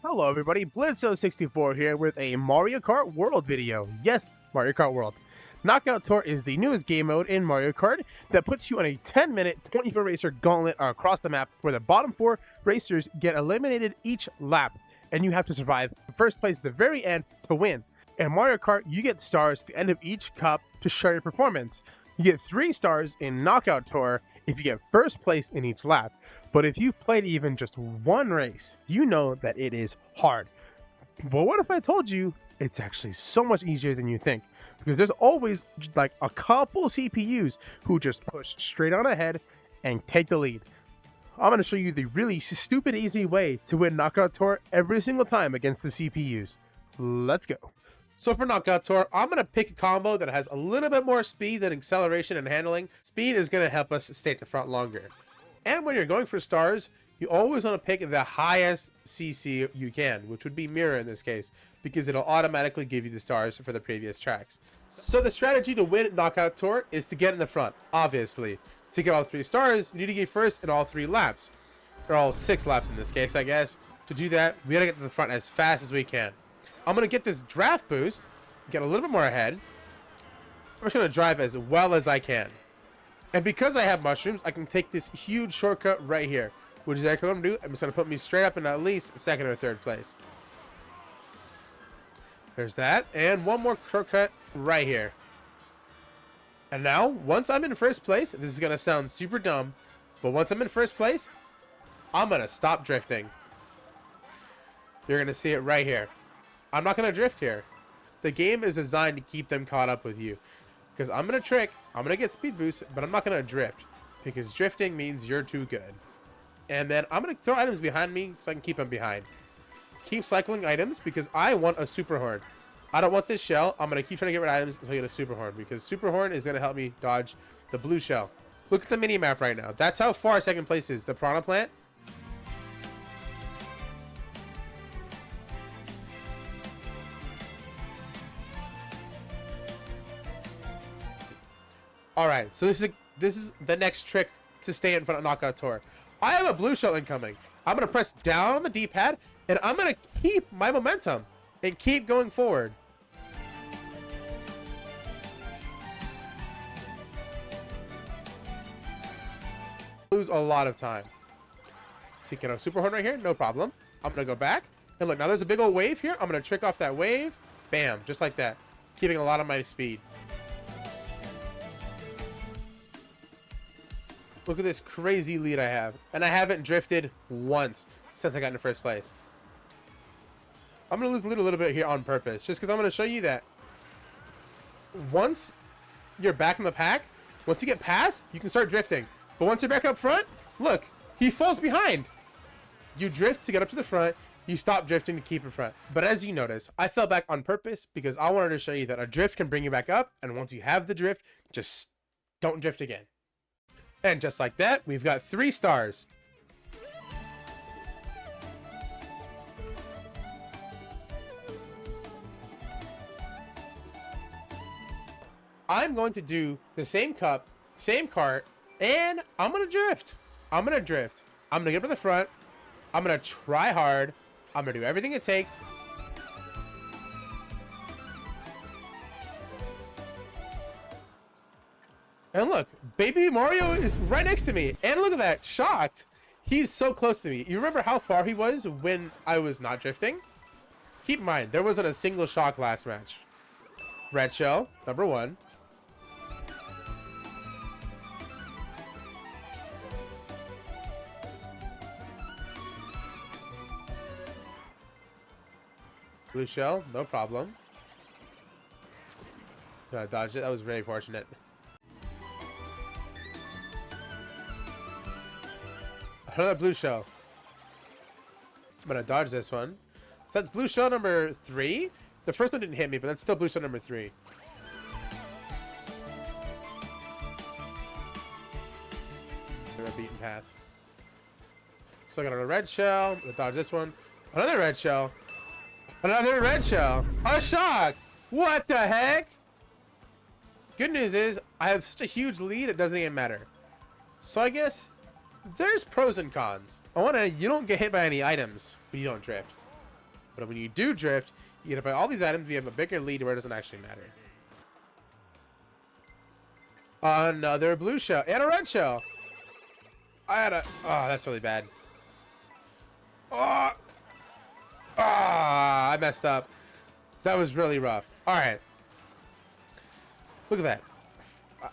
Hello everybody, Blitzo64 here with a Mario Kart World video. Yes, Mario Kart World. Knockout Tour is the newest game mode in Mario Kart that puts you on a 10-minute 24-racer gauntlet across the map where the bottom 4 racers get eliminated each lap, and you have to survive first place at the very end to win. In Mario Kart, you get stars at the end of each cup to show your performance. You get 3 stars in Knockout Tour if you get first place in each lap. But if you've played even just one race, you know that it is hard. But what if I told you it's actually so much easier than you think? Because there's always like a couple CPUs who just push straight on ahead and take the lead. I'm going to show you the really stupid easy way to win Knockout Tour every single time against the CPUs. Let's go. So for Knockout Tour, I'm going to pick a combo that has a little bit more speed than acceleration and handling. Speed is going to help us stay at the front longer. And when you're going for stars, you always want to pick the highest CC you can, which would be Mirror in this case, because it'll automatically give you the stars for the previous tracks. So the strategy to win Knockout Tour is to get in the front, obviously. To get all 3 stars, you need to get first in all 3 laps. Or all 6 laps in this case, I guess. To do that, we gotta get to the front as fast as we can. I'm gonna get this draft boost, get a little bit more ahead. I'm just gonna drive as well as I can. And because I have mushrooms, I can take this huge shortcut right here. Which is actually what I'm going to do. I'm just going to put me straight up in at least 2nd or 3rd place. There's that. And one more shortcut right here. And now, once I'm in first place, this is going to sound super dumb, but once I'm in first place, I'm going to stop drifting. You're going to see it right here. I'm not going to drift here. The game is designed to keep them caught up with you. Because I'm going to trick, I'm going to get speed boost, but I'm not going to drift. Because drifting means you're too good. And then I'm going to throw items behind me so I can keep them behind. Keep cycling items because I want a super horn. I don't want this shell. I'm going to keep trying to get rid of items until I get a super horn. Because super horn is going to help me dodge the blue shell. Look at the mini map right now. That's how far 2nd place is. The Piranha Plant. Alright, so this is the next trick to stay in front of Knockout Tour. I have a blue shell incoming. I'm going to press down on the D-pad, and I'm going to keep my momentum and keep going forward. Lose a lot of time. See, can I super horn right here? No problem. I'm going to go back. And look, now there's a big old wave here. I'm going to trick off that wave. Bam, just like that. Keeping a lot of my speed. Look at this crazy lead I have. And I haven't drifted once since I got into first place. I'm going to lose a little bit here on purpose. Just because I'm going to show you that once you're back in the pack, once you get past, you can start drifting. But once you're back up front, look, he falls behind. You drift to get up to the front. You stop drifting to keep in front. But as you notice, I fell back on purpose because I wanted to show you that a drift can bring you back up. And once you have the drift, just don't drift again. And just like that, we've got 3 stars. I'm going to do the same cup, same cart, and I'm going to drift. I'm going to drift. I'm going to get up to the front. I'm going to try hard. I'm going to do everything it takes. And look, baby Mario is right next to me. And look at that, shocked. He's so close to me. You remember how far he was when I was not drifting? Keep in mind, there wasn't a single shock last match. Red shell, number 1. Blue shell, no problem. I dodged it. That was very fortunate. Another blue shell. I'm gonna dodge this one. So that's blue shell number 3. The first one didn't hit me, but that's still blue shell number 3. A beaten path. So I got a red shell. I'm gonna dodge this one. Another red shell. Another red shell. A shock. What the heck? Good news is I have such a huge lead. It doesn't even matter. So I guess there's pros and cons. You don't get hit by any items when you don't drift. But when you do drift, you get to buy all these items. You have a bigger lead where it doesn't actually matter. Another blue shell and a red shell. I had a... Oh, that's really bad. Oh! Ah, I messed up. That was really rough. All right. Look at that.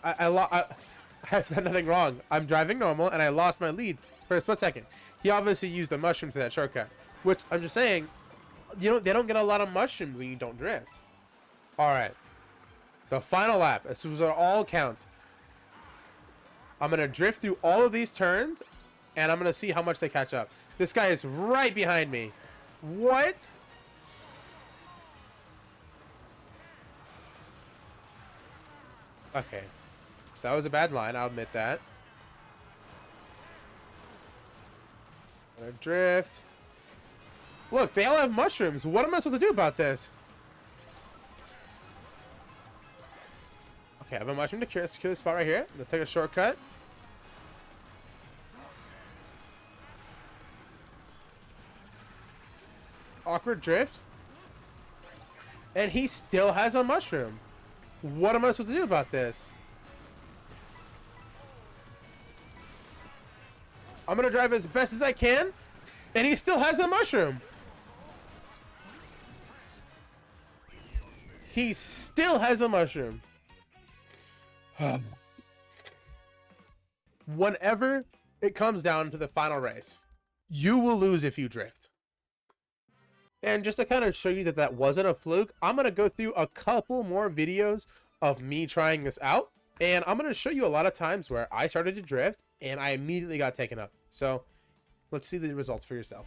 I have done nothing wrong. I'm driving normal, and I lost my lead for a split second. He obviously used the mushroom to that shortcut, which I'm just saying, you know, they don't get a lot of mushrooms when you don't drift. All right. The final lap. This was all counts. I'm going to drift through all of these turns, and I'm going to see how much they catch up. This guy is right behind me. What? Okay. That was a bad line. I'll admit that. I'm going to drift. Look, they all have mushrooms. What am I supposed to do about this? Okay, I have a mushroom to secure the spot right here. I'm going to take a shortcut. Awkward drift. And he still has a mushroom. What am I supposed to do about this? I'm going to drive as best as I can. And he still has a mushroom. He still has a mushroom. Whenever it comes down to the final race, you will lose if you drift. And just to kind of show you that that wasn't a fluke, I'm going to go through a couple more videos of me trying this out. And I'm going to show you a lot of times where I started to drift and I immediately got taken up. So let's see the results for yourself.